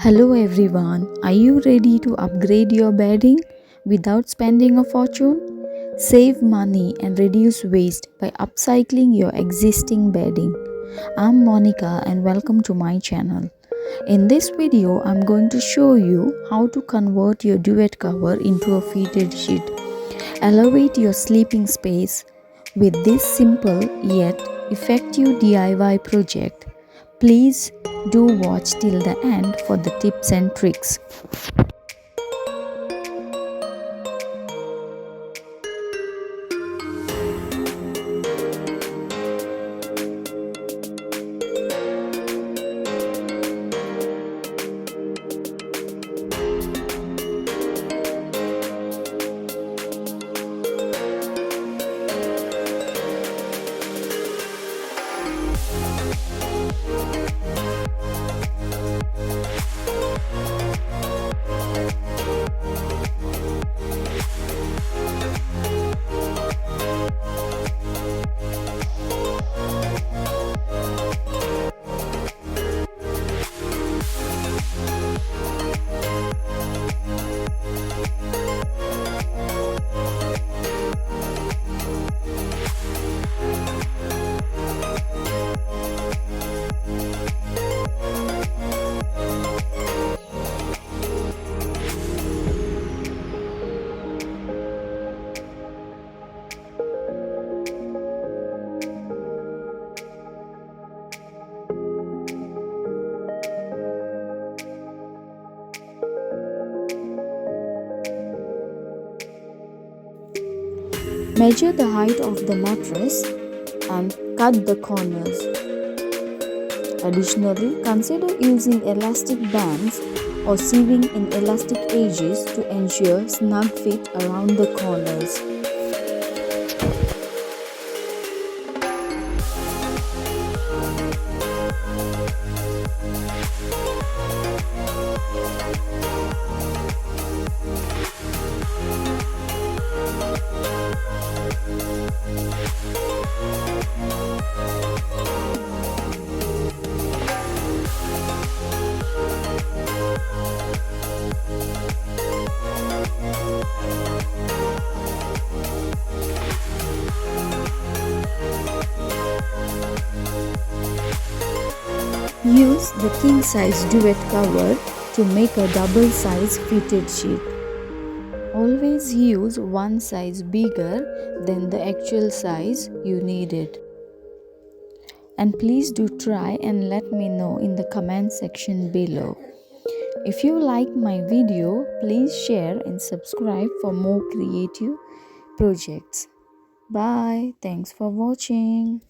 Hello everyone, are you ready to upgrade your bedding without spending a fortune? Save money and reduce waste by upcycling your existing bedding. I'm Monica and welcome to my channel. In this video, I'm going to show you how to convert your duvet cover into a fitted sheet. Elevate your sleeping space with this simple yet effective DIY project. Please do watch till the end for the tips and tricks. Measure the height of the mattress and cut the corners. Additionally, consider using elastic bands or sewing in elastic edges to ensure snug fit around the corners. Use the king size duvet cover to make a double size fitted sheet. Always use one size bigger than the actual size you needed. And please do try and let me know in the comment section below. If you like my video, please share and subscribe for more creative projects. Bye. Thanks for watching.